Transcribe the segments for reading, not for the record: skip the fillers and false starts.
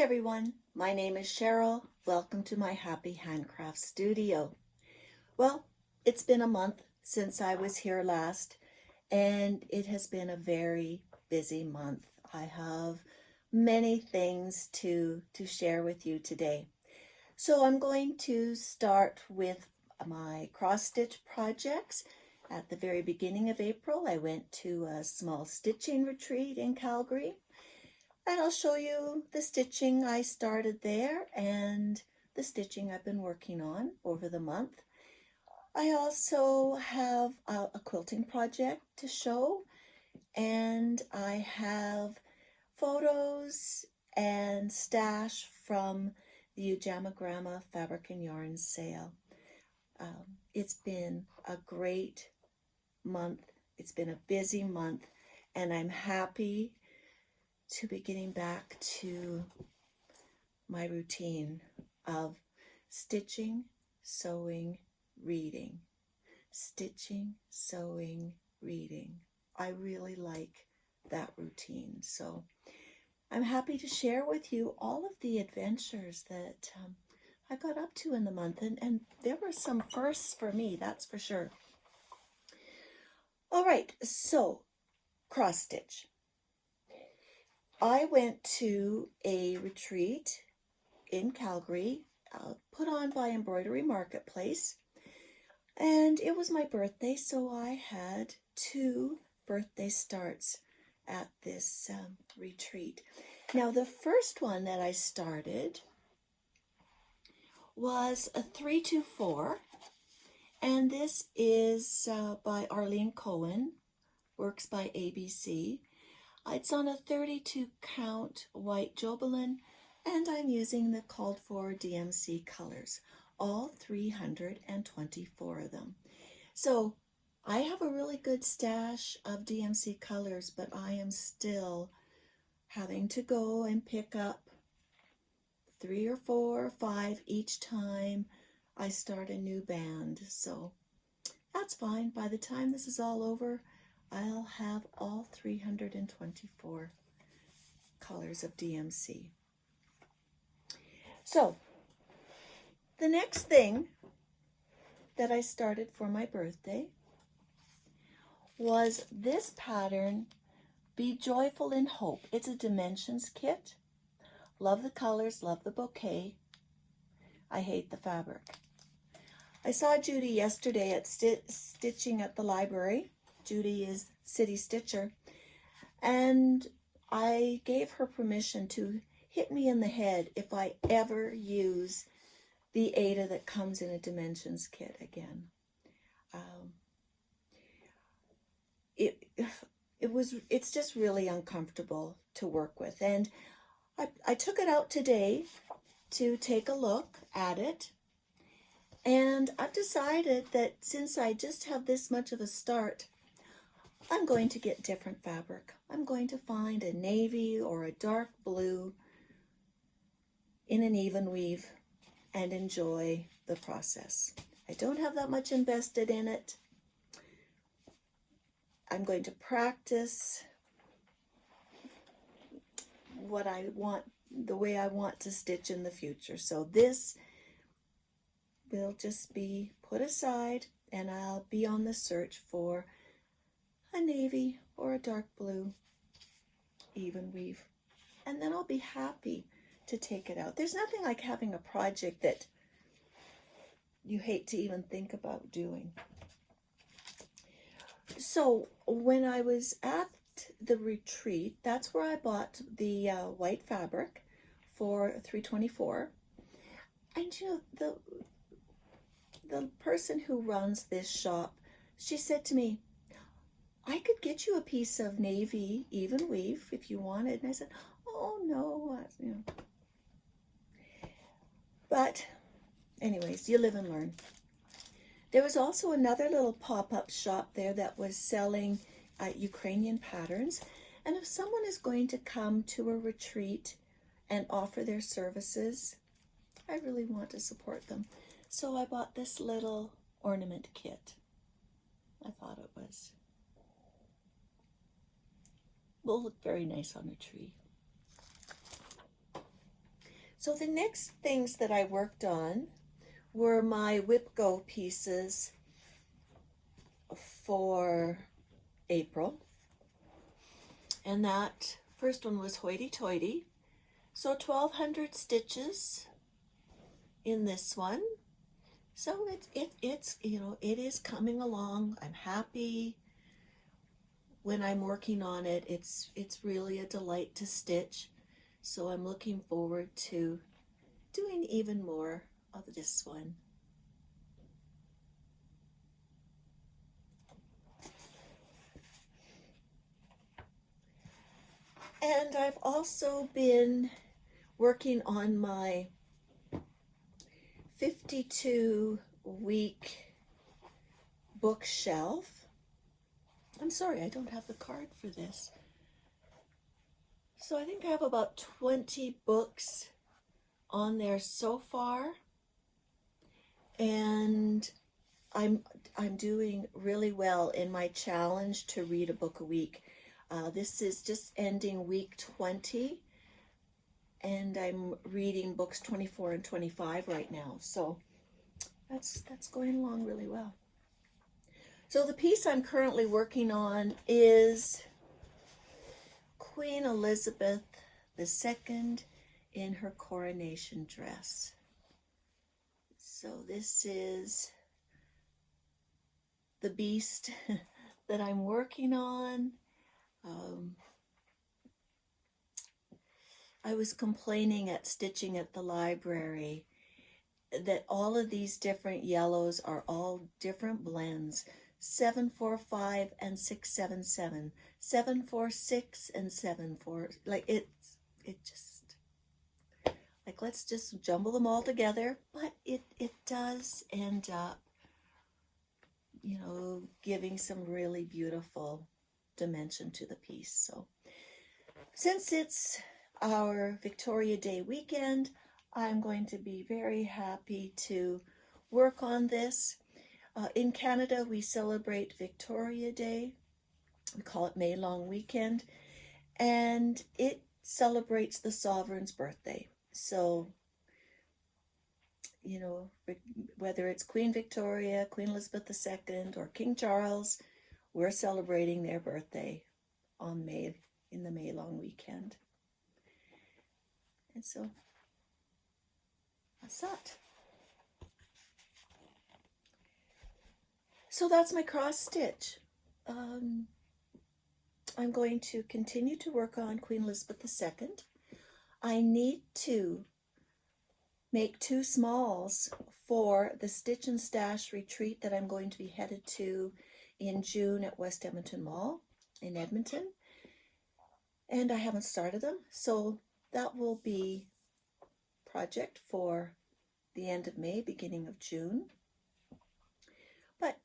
everyone, my name is Cheryl. Welcome to my Happy Handcraft Studio. Well, it's been a month since I was here last, and it has been a very busy month. I have many things to share with you today. So I'm going to start with my cross-stitch projects. At the very beginning of April, I went to a small stitching retreat in Calgary. And I'll show you the stitching I started there and the stitching I've been working on over the month. I also have a quilting project to show, and I have photos and stash from the Ujamagramma Fabric and Yarn sale. It's been a great month. It's been a busy month, and I'm happy to be getting back to my routine of stitching, sewing, reading. Stitching, sewing, reading. I really like that routine. So I'm happy to share with you all of the adventures that I got up to in the month. And there were some firsts for me, that's for sure. All right, so cross stitch. I went to a retreat in Calgary, put on by Embroidery Marketplace, and it was my birthday, so I had 2 birthday starts at this retreat. Now, the first one that I started was a 324, and this is by Arlene Cohen, works by ABC. It's on a 32 count white Jobelan, and I'm using the called for DMC colors, all 324 of them. So I have a really good stash of DMC colors, but I am still having to go and pick up 3 or 4 or 5 each time I start a new band. So that's fine. By the time this is all over, I'll have all 324 colors of DMC. So, the next thing that I started for my birthday was this pattern, Be Joyful in Hope. It's a dimensions kit. Love the colors, love the bouquet. I hate the fabric. I saw Judy yesterday at stitching at the library. Judy is City Stitcher, and I gave her permission to hit me in the head if I ever use the Aida that comes in a dimensions kit again. It's just really uncomfortable to work with, and I took it out today to take a look at it, and I've decided that since I just have this much of a start, I'm going to get different fabric. I'm going to find a navy or a dark blue in an even weave and enjoy the process. I don't have that much invested in it. I'm going to practice what I want, the way I want to stitch in the future. So this will just be put aside, and I'll be on the search for a navy or a dark blue even weave, and then I'll be happy to take it out. There's nothing like having a project that you hate to even think about doing. So when I was at the retreat, that's where I bought the white fabric for $324, and you know, the person who runs this shop, she said to me, I could get you a piece of navy even weave if you wanted. And I said, oh no, you know. But anyways, you live and learn. There was also another little pop-up shop there that was selling Ukrainian patterns. And if someone is going to come to a retreat and offer their services, I really want to support them. So I bought this little ornament kit. I thought it will look very nice on a tree. So the next things that I worked on were my Whip Go pieces for April. And that first one was Hoity Toity. So 1,200 stitches in this one. So it's you know, it is coming along. I'm happy when I'm working on it. It's really a delight to stitch. So I'm looking forward to doing even more of this one. And I've also been working on my 52-week bookshelf. I'm sorry, I don't have the card for this. So I think I have about 20 books on there so far. And I'm doing really well in my challenge to read a book a week. This is just ending week 20, and I'm reading books 24 and 25 right now. So that's going along really well. So the piece I'm currently working on is Queen Elizabeth II in Her Coronation Dress. So this is the beast that I'm working on. I was complaining at stitching at the library that all of these different yellows are all different blends. 745 and 677, 746 and 74. Like it just, like, let's just jumble them all together. But it does end up, you know, giving some really beautiful dimension to the piece. So since it's our Victoria Day weekend, I'm going to be very happy to work on this. In Canada, we celebrate Victoria Day. We call it May Long Weekend, and it celebrates the sovereign's birthday. So, you know, whether it's Queen Victoria, Queen Elizabeth II, or King Charles, we're celebrating their birthday on in the May Long Weekend. And so that's that. So that's my cross stitch. I'm going to continue to work on Queen Elizabeth II. I need to make 2 smalls for the Stitch and Stash retreat that I'm going to be headed to in June at West Edmonton Mall in Edmonton. And I haven't started them, so that will be a project for the end of May, beginning of June. But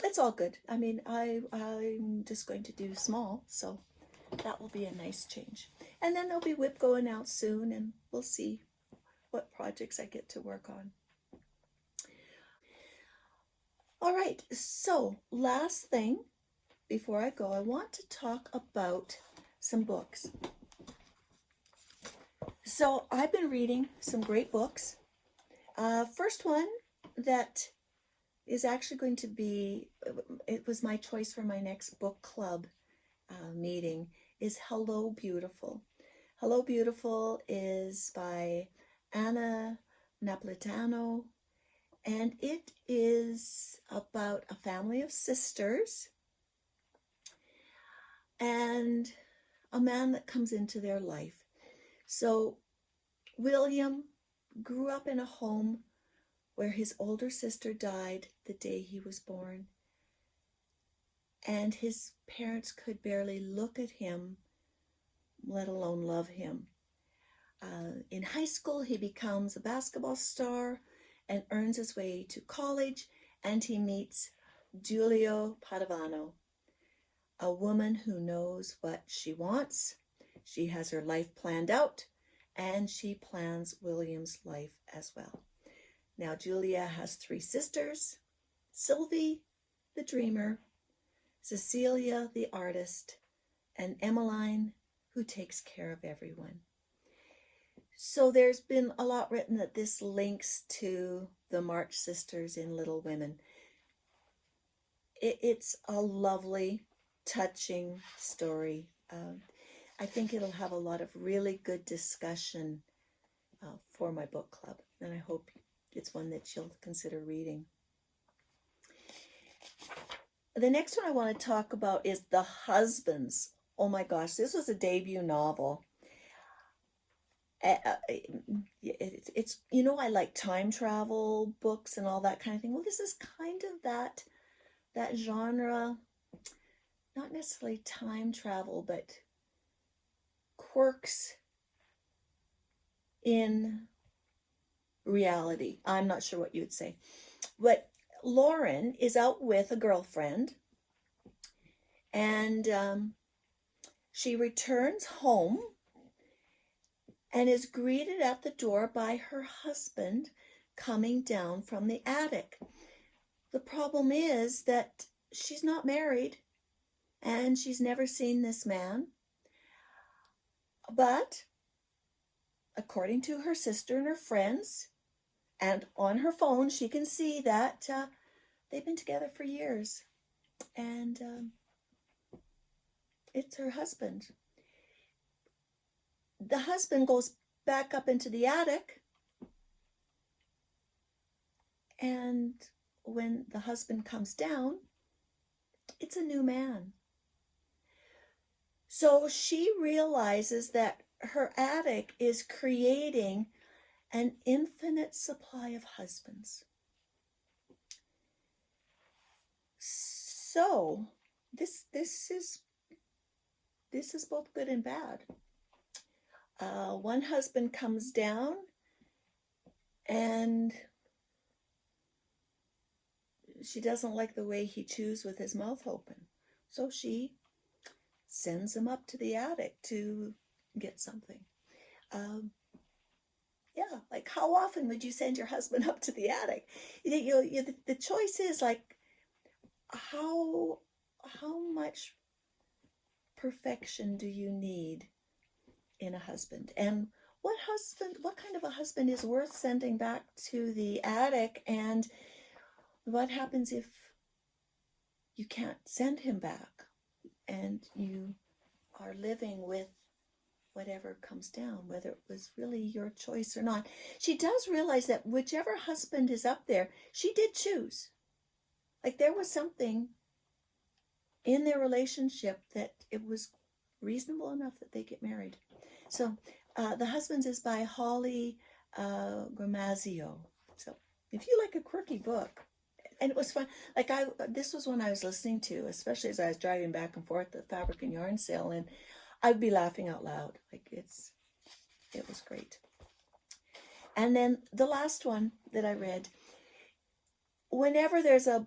it's all good. I mean, I'm just going to do small, so that will be a nice change. And then there'll be Whip going out soon, and we'll see what projects I get to work on. All right, so last thing before I go, I want to talk about some books. So I've been reading some great books. First one that is actually going to be, it was my choice for my next book club meeting, is Hello Beautiful. Hello Beautiful is by Anna Napolitano, and it is about a family of sisters and a man that comes into their life. So William grew up in a home where his older sister died the day he was born, and his parents could barely look at him, let alone love him. In high school, he becomes a basketball star and earns his way to college, and he meets Giulio Padovano, a woman who knows what she wants. She has her life planned out, and she plans William's life as well. Now, Julia has 3 sisters: Sylvie, the dreamer, Cecilia, the artist, and Emmeline, who takes care of everyone. So there's been a lot written that this links to the March Sisters in Little Women. It's a lovely, touching story. I think it'll have a lot of really good discussion for my book club, and I hope it's one that you'll consider reading. The next one I want to talk about is The Husbands. Oh my gosh, this was a debut novel. It's you know, I like time travel books and all that kind of thing. Well, this is kind of that genre, not necessarily time travel, but quirks in reality. I'm not sure what you would say. But Lauren is out with a girlfriend, and she returns home and is greeted at the door by her husband coming down from the attic. The problem is that she's not married and she's never seen this man. But according to her sister and her friends, and on her phone, she can see that they've been together for years. And it's her husband. The husband goes back up into the attic, and when the husband comes down, it's a new man. So she realizes that her attic is creating an infinite supply of husbands. So this is both good and bad. One husband comes down and she doesn't like the way he chews with his mouth open. So she sends him up to the attic to get something. Yeah, like how often would you send your husband up to the attic? The choice is like how much perfection do you need in a husband, and what kind of a husband is worth sending back to the attic, and what happens if you can't send him back and you are living with whatever comes down, whether it was really your choice or not. She does realize that whichever husband is up there, she did choose. Like there was something in their relationship that it was reasonable enough that they get married. So The Husbands is by Holly Gramazio. So if you like a quirky book, and it was fun. Like this was one I was listening to, especially as I was driving back and forth at the fabric and yarn sale, and I'd be laughing out loud. Like it was great. And then the last one that I read, whenever there's a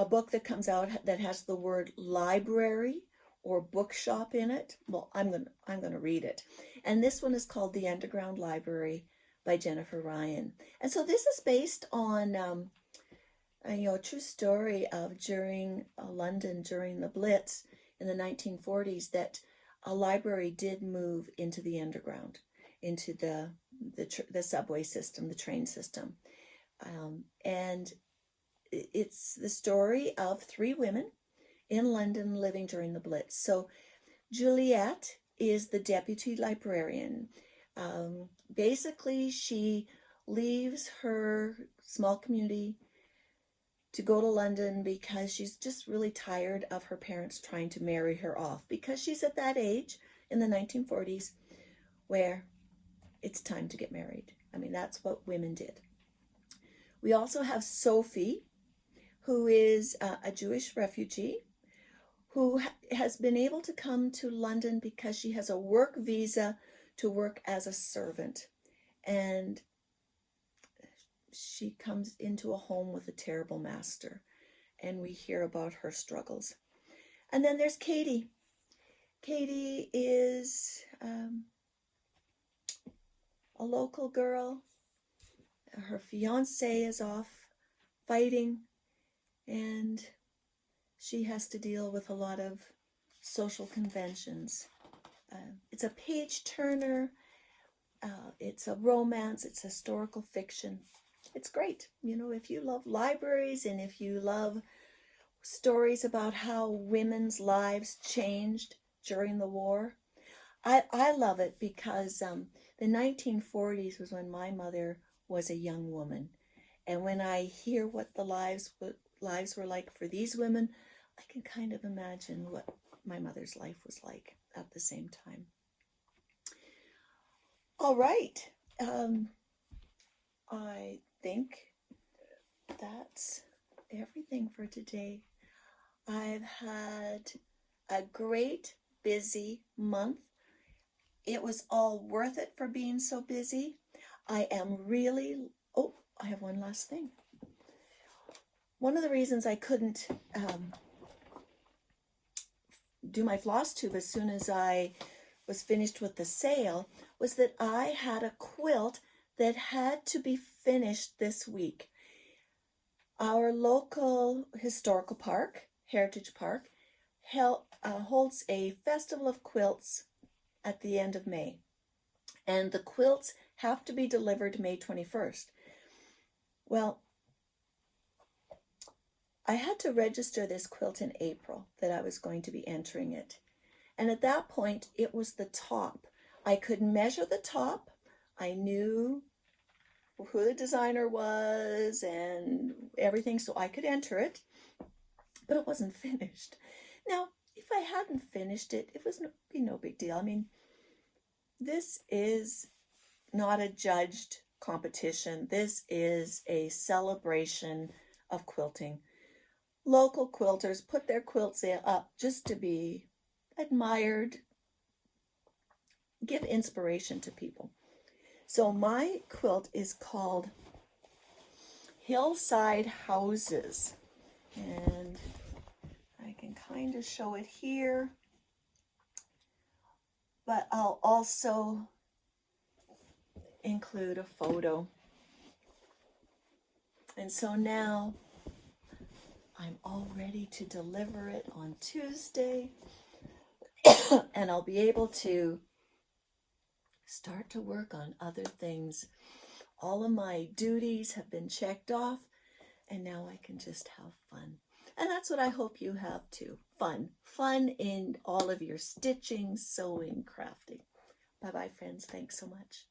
book that comes out that has the word library or bookshop in it, well, I'm gonna read it. And this one is called The Underground Library by Jennifer Ryan. And so this is based on a true story of during London during the Blitz in the 1940s, that a library did move into the underground, into the subway system, the train system, and it's the story of 3 women in London living during the Blitz. So Juliet is the deputy librarian. Basically, she leaves her small community to go to London because she's just really tired of her parents trying to marry her off, because she's at that age in the 1940s where it's time to get married. I mean, that's what women did. We also have Sophie, who is a Jewish refugee who has been able to come to London because she has a work visa to work as a servant. And she comes into a home with a terrible master, and we hear about her struggles. And then there's Katie. Katie is a local girl. Her fiance is off fighting, and she has to deal with a lot of social conventions. It's a page turner, It's a romance, it's historical fiction. It's great. You know, if you love libraries and if you love stories about how women's lives changed during the war, I love it because the 1940s was when my mother was a young woman. And when I hear what the lives were like for these women, I can kind of imagine what my mother's life was like at the same time. All right. I think that's everything for today. I've had a great, busy month. It was all worth it for being so busy. I am really... Oh, I have one last thing. One of the reasons I couldn't do my floss tube as soon as I was finished with the sale was that I had a quilt that had to be finished this week. Our local historical park, Heritage Park, holds a festival of quilts at the end of May. And the quilts have to be delivered May 21st. Well, I had to register this quilt in April that I was going to be entering it. And at that point, it was the top. I could measure the top. I knew who the designer was and everything, so I could enter it. But it wasn't finished. Now, if I hadn't finished it, it would be no big deal. I mean, this is not a judged competition. This is a celebration of quilting. Local quilters put their quilts up just to be admired, give inspiration to people. So my quilt is called Hillside Houses, and I can kind of show it here, but I'll also include a photo. And so now I'm all ready to deliver it on Tuesday, and I'll be able to start to work on other things. All of my duties have been checked off, and now I can just have fun. And that's what I hope you have too. Fun. Fun in all of your stitching, sewing, crafting. Bye-bye, friends. Thanks so much.